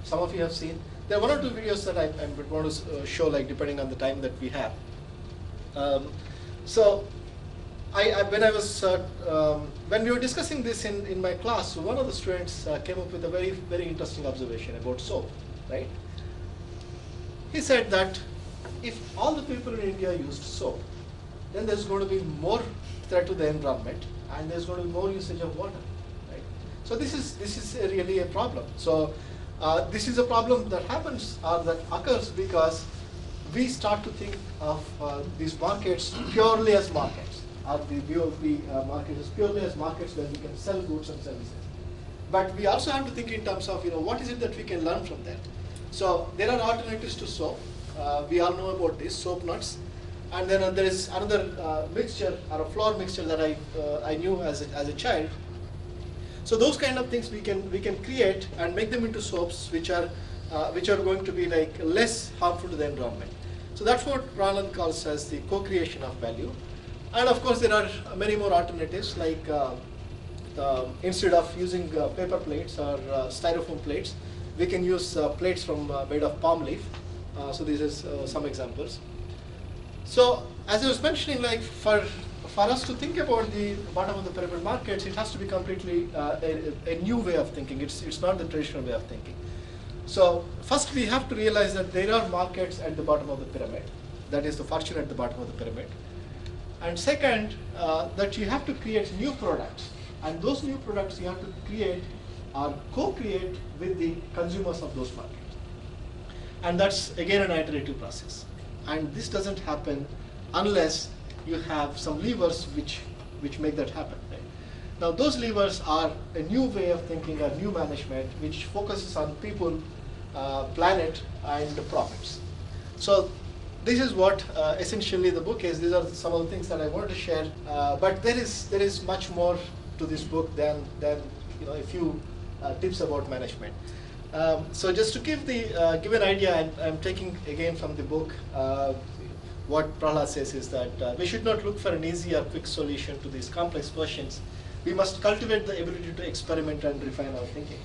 some of you have seen. There are one or two videos that I would want to show, like depending on the time that we have. So when we were discussing this in my class, one of the students came up with a very interesting observation about soap, right? He said that if all the people in India used soap, then there's going to be more threat to the environment, and there's going to be more usage of water, right? So this is really a problem. So this is a problem that happens or that occurs because we start to think of these markets purely as markets, or the view of the market is purely as markets where we can sell goods and services. But we also have to think in terms of, what is it that we can learn from that? So there are alternatives to soap. We all know about this, soap nuts. And then there is another mixture, or a flour mixture that I knew as a child. So those kind of things we can create and make them into soaps which are going to be like less harmful to the environment. So that's what Pralahad calls as the co-creation of value. And of course there are many more alternatives, like instead of using paper plates or styrofoam plates, we can use plates made of palm leaf. So these are some examples. So as I was mentioning, like for us to think about the bottom of the pyramid markets, it has to be completely a new way of thinking. It's not the traditional way of thinking. So first we have to realize that there are markets at the bottom of the pyramid. That is the fortune at the bottom of the pyramid. And second, that you have to create new products. And those new products you have to create or co-create with the consumers of those markets. And that's again an iterative process. And this doesn't happen unless you have some levers which make that happen. Right? Now those levers are a new way of thinking, a new management which focuses on people, planet, and the profits. So this is what essentially the book is. These are some of the things that I wanted to share. But there is much more to this book than a few tips about management. So just to give an idea, I'm taking again from the book. What Pralahad says is that we should not look for an easy or quick solution to these complex questions. We must cultivate the ability to experiment and refine our thinking.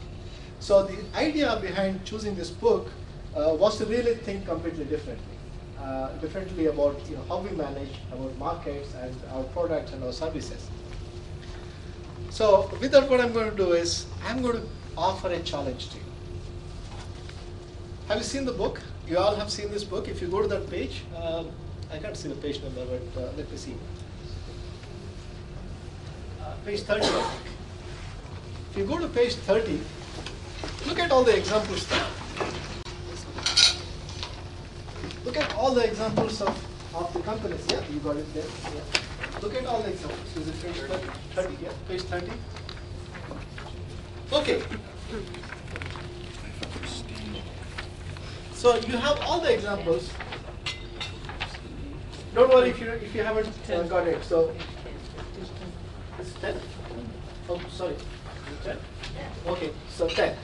So the idea behind choosing this book was to really think completely differently about how we manage, about markets and our products and our services. So with that, what I'm going to do is I'm going to offer a challenge to you. Have you seen the book? You all have seen this book. If you go to that page, I can't see the page number, but let me see. Page 30, I think. If you go to page 30, look at all the examples there. Look at all the examples of the companies. Yeah, you got it there. Yeah. Look at all the examples. Is it page 30? Yeah, page 30. Okay. So you have all the examples. Don't worry if you haven't got it. So it's 10. Oh, sorry. 10. Okay, so 10.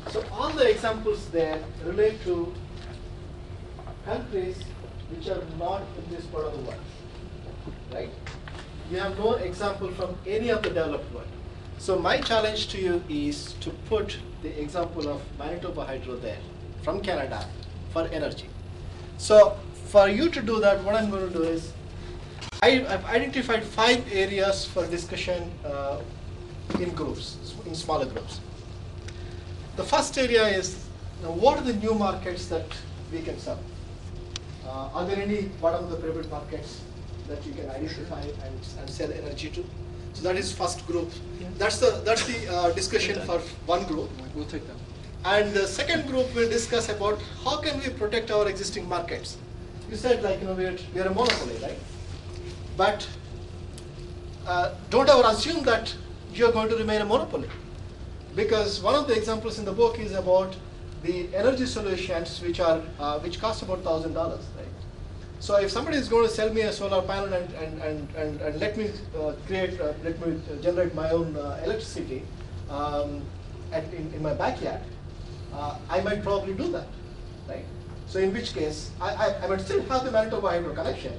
So all the examples there relate to countries which are not in this part of the world, right? You have no example from any of the developed world. So my challenge to you is to put the example of Manitoba Hydro there from Canada for energy. So for you to do that, what I'm going to do is I've identified 5 areas for discussion in groups, in smaller groups. The first area is, what are the new markets that we can serve? Are there any bottom of the pyramid markets that you can identify and sell energy to? So that is first group. That's the discussion for one group. We'll take that. And the second group will discuss about how can we protect our existing markets. You said like we are a monopoly, right? But don't ever assume that you are going to remain a monopoly, because one of the examples in the book is about the energy solutions which cost about $1,000, right? So if somebody is going to sell me a solar panel and let me generate my own electricity in my backyard, I might probably do that, right? So in which case, I might still have the Manitoba Hydro connection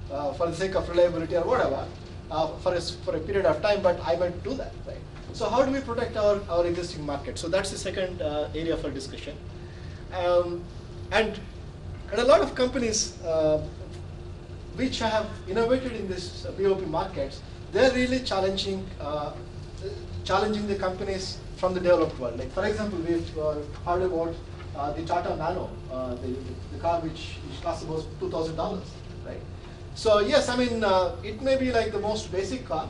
for the sake of reliability or whatever for a period of time, but I might do that, right? So how do we protect our existing market? So that's the second area for discussion. And a lot of companies which have innovated in this BOP markets, they're really challenging the companies from the developed world. Like for example, we've heard about the Tata Nano, the car which costs about $2,000, right? So yes, I mean, it may be like the most basic car,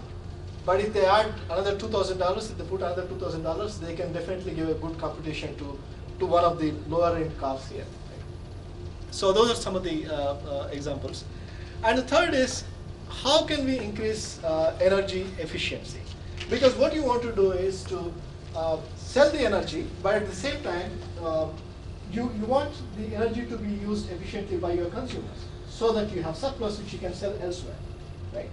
but if they add another $2,000, if they put another $2,000, they can definitely give a good competition to one of the lower end cars here. Right? So those are some of the examples. And the third is, how can we increase energy efficiency? Because what you want to do is to sell the energy, but at the same time, you want the energy to be used efficiently by your consumers, so that you have surplus which you can sell elsewhere, right?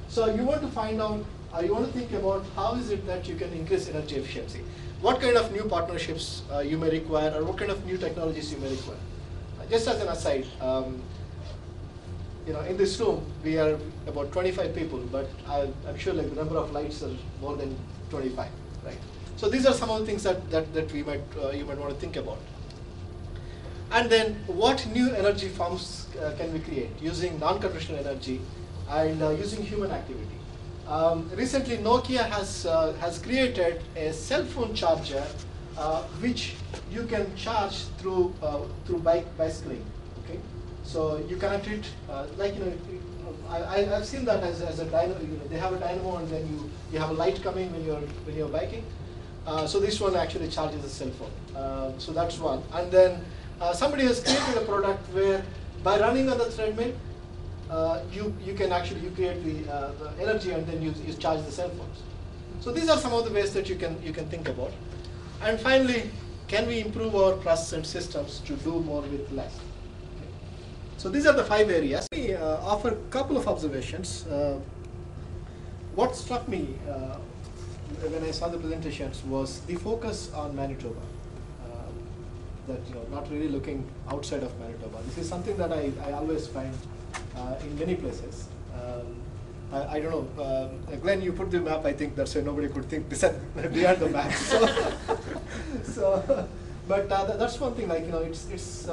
So you want to find out, or you want to think about how is it that you can increase energy efficiency? What kind of new partnerships you may require, or what kind of new technologies you may require? Just as an aside, in this room we are about 25 people, but I'm sure like the number of lights are more than 25, right? So these are some of the things that we might you might want to think about. And then, what new energy forms can we create using non-conventional energy and using human activity? Recently, Nokia has created a cell phone charger which you can charge through bicycling. Okay, so you connect it I've seen that as a dynamo. They have a dynamo, and then you have a light coming when you're biking. So this one actually charges a cell phone. So that's one. And then somebody has created a product where by running on the treadmill, you can actually create the energy, and then you charge the cell phones. So these are some of the ways that you can think about. And finally, can we improve our process and systems to do more with less? Okay. So these are the 5 areas. Let me offer a couple of observations. What struck me when I saw the presentations was the focus on Manitoba. That not really looking outside of Manitoba. This is something that I always find in many places. I don't know, Glenn, you put the map. I think that's why nobody could think this beyond the map. But that's one thing. Like it's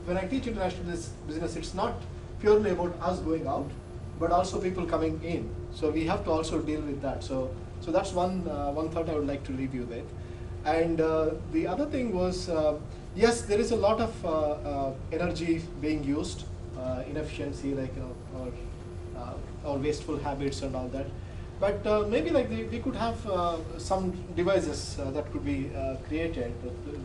when I teach international business, it's not purely about us going out, but also people coming in. So we have to also deal with that. So that's one thought I would like to leave you with. And the other thing was, yes, there is a lot of energy being used, inefficiency, like or wasteful habits and all that. But maybe like we could have some devices that could be created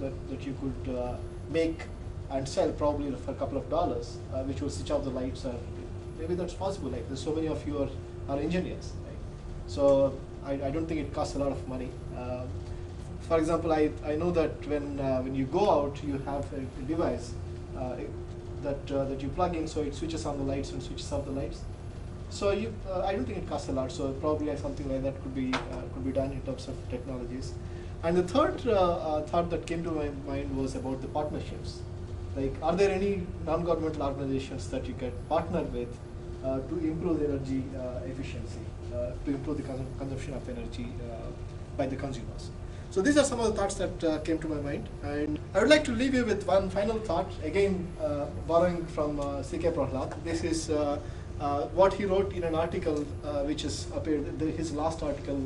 that you could make and sell probably for a couple of dollars, which will switch off the lights. Or maybe that's possible. Like there's so many of you are engineers, right? So I don't think it costs a lot of money. For example, I know that when you go out, you have a device that you plug in, so it switches on the lights and switches off the lights. So I don't think it costs a lot. So probably something like that could be done in terms of technologies. And the third thought that came to my mind was about the partnerships. Like, are there any non-governmental organizations that you can partner with to improve the energy efficiency, to improve the consumption of energy by the consumers? So these are some of the thoughts that came to my mind, and I would like to leave you with one final thought, again borrowing from C.K. Pralahad. This is what he wrote in an article which has appeared, his last article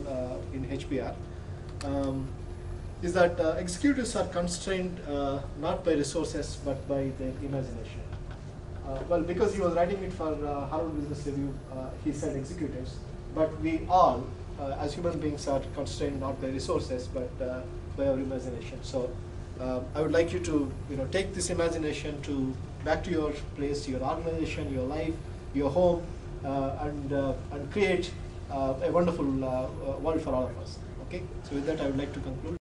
in HBR, is that executives are constrained not by resources but by their imagination. Well, because he was writing it for Harvard Business Review, he said executives, but we all, as human beings, are constrained not by resources but by our imagination. So I would like you to take this imagination back to your place, your organization, your life, your home, and create a wonderful world for all of us. Okay. So with that, I would like to conclude.